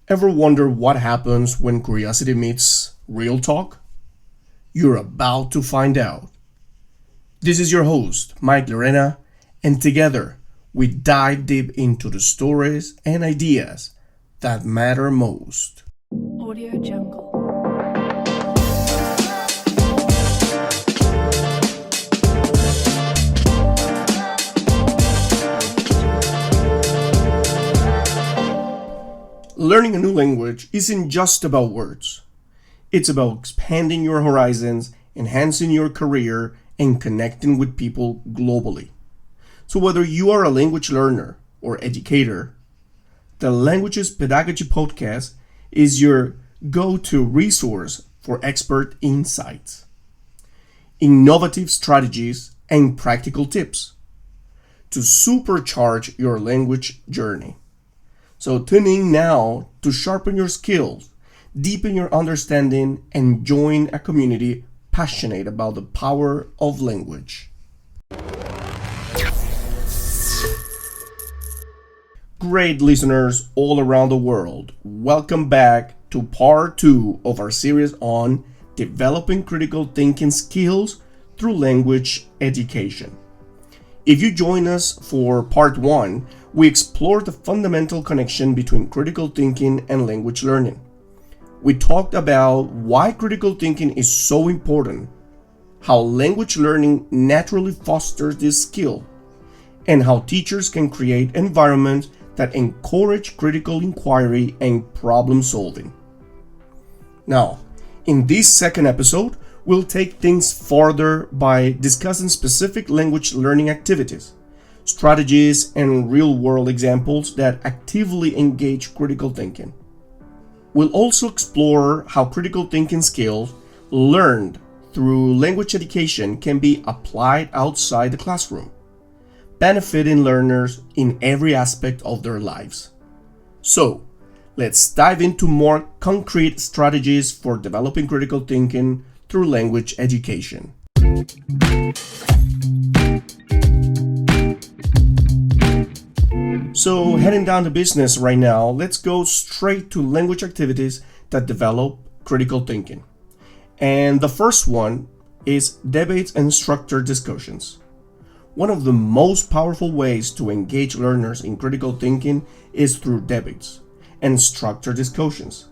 Ever wonder what happens when curiosity meets real talk? You're about to find out. This is your host, Mike Lorena, and together we dive deep into the stories and ideas that matter most. Audio Jungle. Learning a new language isn't just about words. It's about expanding your horizons, enhancing your career, and connecting with people globally. So whether you are a language learner or educator, the Languages Pedagogy Podcast is your go-to resource for expert insights, innovative strategies, and practical tips to supercharge your language journey. So tune in now to sharpen your skills, deepen your understanding, and join a community passionate about the power of language. Great listeners all around the world, welcome back to part 2 of our series on developing critical thinking skills through language education. If you join us for part 1, we explored the fundamental connection between critical thinking and language learning. We talked about why critical thinking is so important, how language learning naturally fosters this skill, and how teachers can create environments that encourage critical inquiry and problem solving. Now, in this second episode, we'll take things further by discussing specific language learning activities, strategies, and real-world examples that actively engage critical thinking. We'll also explore how critical thinking skills learned through language education can be applied outside the classroom, benefiting learners in every aspect of their lives. So, let's dive into more concrete strategies for developing critical thinking through language education. So heading down to business right now, let's go straight to language activities that develop critical thinking. And the first one is debates and structured discussions. One of the most powerful ways to engage learners in critical thinking is through debates and structured discussions.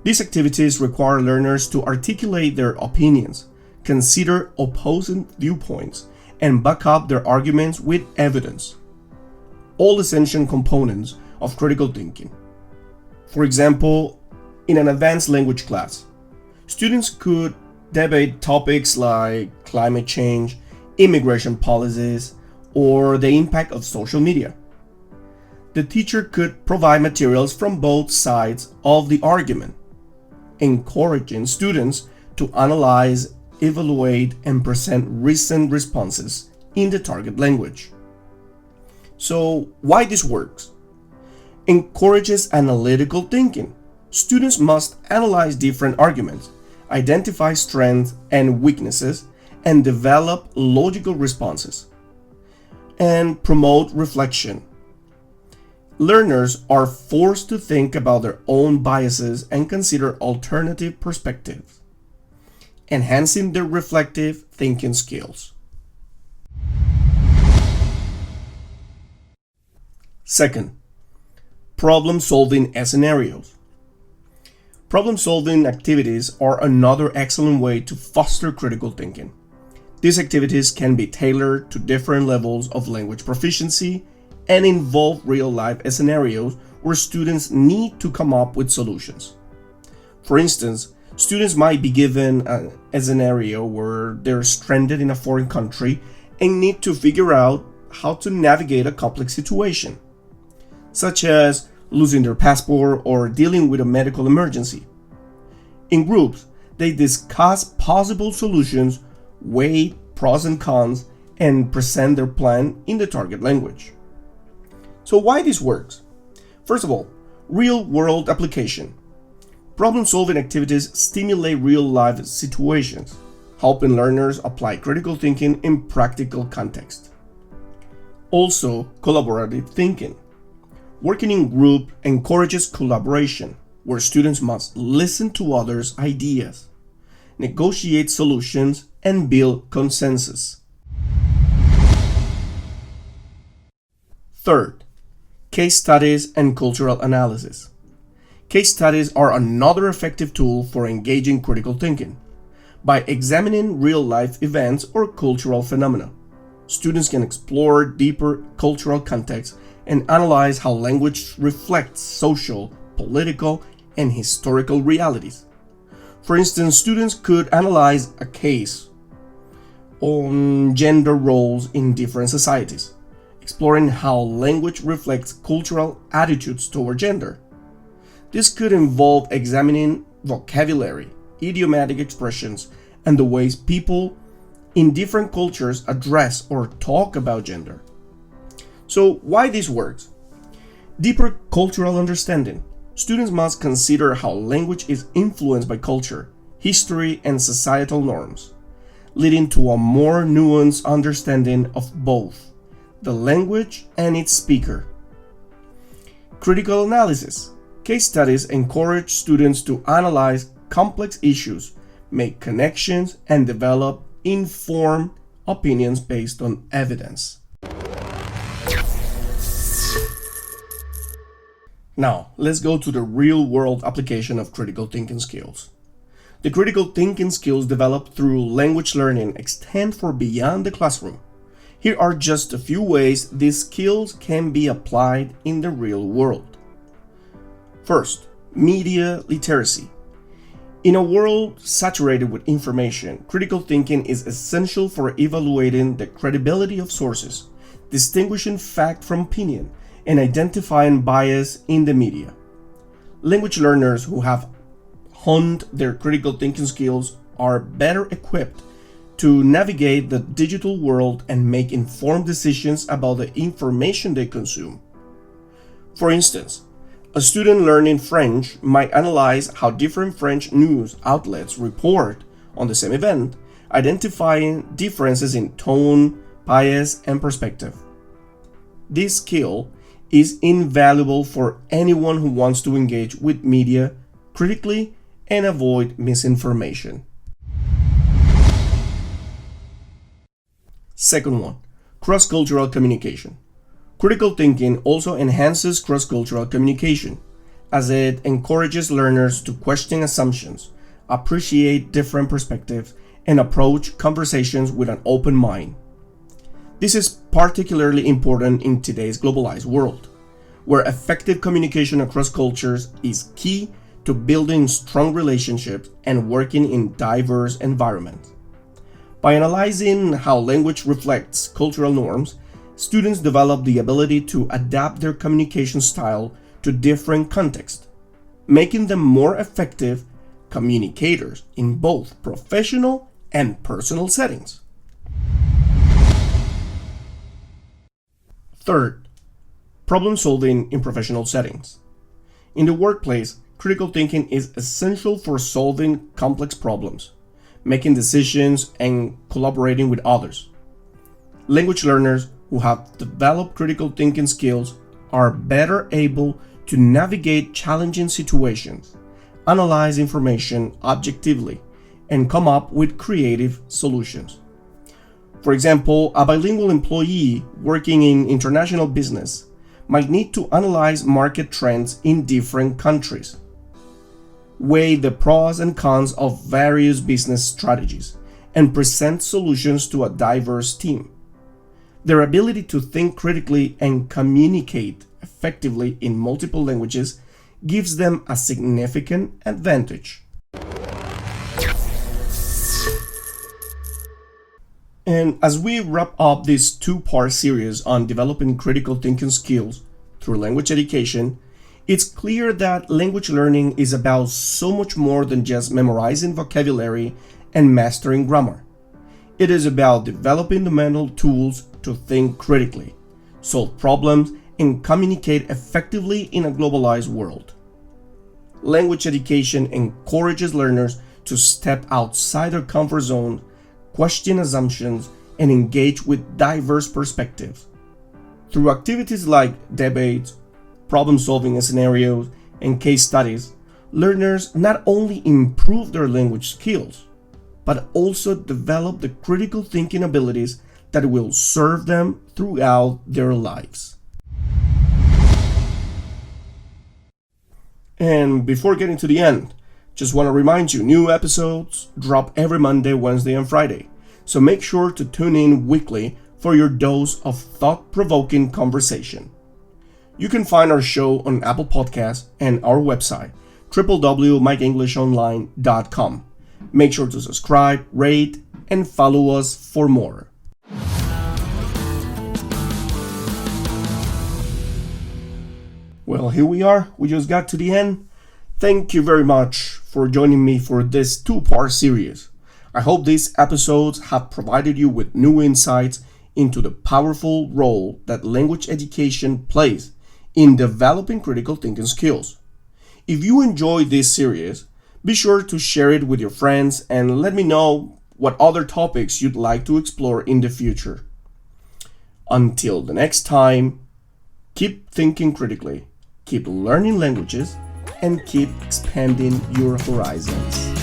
These activities require learners to articulate their opinions, consider opposing viewpoints, and back up their arguments with evidence. All essential components of critical thinking. For example, in an advanced language class, students could debate topics like climate change, immigration policies, or the impact of social media. The teacher could provide materials from both sides of the argument, encouraging students to analyze, evaluate, and present recent responses in the target language. So, why this works? Encourages analytical thinking. Students must analyze different arguments, identify strengths and weaknesses, and develop logical responses. And promote reflection. Learners are forced to think about their own biases and consider alternative perspectives, enhancing their reflective thinking skills. Second, problem-solving scenarios. Problem-solving activities are another excellent way to foster critical thinking. These activities can be tailored to different levels of language proficiency and involve real-life scenarios where students need to come up with solutions. For instance, students might be given a scenario where they're stranded in a foreign country and need to figure out how to navigate a complex situation, such as losing their passport or dealing with a medical emergency. In groups, they discuss possible solutions, weigh pros and cons, and present their plan in the target language. So why this works? First of all, real-world application. Problem-solving activities stimulate real-life situations, helping learners apply critical thinking in practical context. Also, collaborative thinking. Working in group encourages collaboration, where students must listen to others' ideas, negotiate solutions, and build consensus. Third, case studies and cultural analysis. Case studies are another effective tool for engaging critical thinking. By examining real-life events or cultural phenomena, students can explore deeper cultural contexts and analyze how language reflects social, political, and historical realities. For instance, students could analyze a case on gender roles in different societies, exploring how language reflects cultural attitudes toward gender. This could involve examining vocabulary, idiomatic expressions, and the ways people in different cultures address or talk about gender. So, why this works? Deeper cultural understanding. Students must consider how language is influenced by culture, history, and societal norms, leading to a more nuanced understanding of both the language and its speaker. Critical analysis. Case studies encourage students to analyze complex issues, make connections, and develop informed opinions based on evidence. Now, let's go to the real-world application of critical thinking skills. The critical thinking skills developed through language learning extend far beyond the classroom. Here are just a few ways these skills can be applied in the real world. First, media literacy. In a world saturated with information, critical thinking is essential for evaluating the credibility of sources, distinguishing fact from opinion, and identifying bias in the media. Language learners who have honed their critical thinking skills are better equipped to navigate the digital world and make informed decisions about the information they consume. For instance, a student learning French might analyze how different French news outlets report on the same event, identifying differences in tone, bias, and perspective. This skill is invaluable for anyone who wants to engage with media critically and avoid misinformation. Second one, cross-cultural communication. Critical thinking also enhances cross-cultural communication, as it encourages learners to question assumptions, appreciate different perspectives, and approach conversations with an open mind. This is particularly important in today's globalized world, where effective communication across cultures is key to building strong relationships and working in diverse environments. By analyzing how language reflects cultural norms, students develop the ability to adapt their communication style to different contexts, making them more effective communicators in both professional and personal settings. Third, problem solving in professional settings. In the workplace, critical thinking is essential for solving complex problems, making decisions, and collaborating with others. Language learners who have developed critical thinking skills are better able to navigate challenging situations, analyze information objectively, and come up with creative solutions. For example, a bilingual employee working in international business might need to analyze market trends in different countries, weigh the pros and cons of various business strategies, and present solutions to a diverse team. Their ability to think critically and communicate effectively in multiple languages gives them a significant advantage. And as we wrap up this two-part series on developing critical thinking skills through language education, it's clear that language learning is about so much more than just memorizing vocabulary and mastering grammar. It is about developing the mental tools to think critically, solve problems, and communicate effectively in a globalized world. Language education encourages learners to step outside their comfort zone, question assumptions, and engage with diverse perspectives. Through activities like debates, problem-solving scenarios, and case studies, learners not only improve their language skills, but also develop the critical thinking abilities that will serve them throughout their lives. And before getting to the end, just want to remind you, new episodes drop every Monday, Wednesday, and Friday. So make sure to tune in weekly for your dose of thought-provoking conversation. You can find our show on Apple Podcasts and our website, www.mikeenglishonline.com. Make sure to subscribe, rate, and follow us for more. Well, here we are. We just got to the end. Thank you very much for joining me for this 2-part series. I hope these episodes have provided you with new insights into the powerful role that language education plays in developing critical thinking skills. If you enjoyed this series, be sure to share it with your friends and let me know what other topics you'd like to explore in the future. Until the next time, keep thinking critically, keep learning languages, and keep expanding your horizons.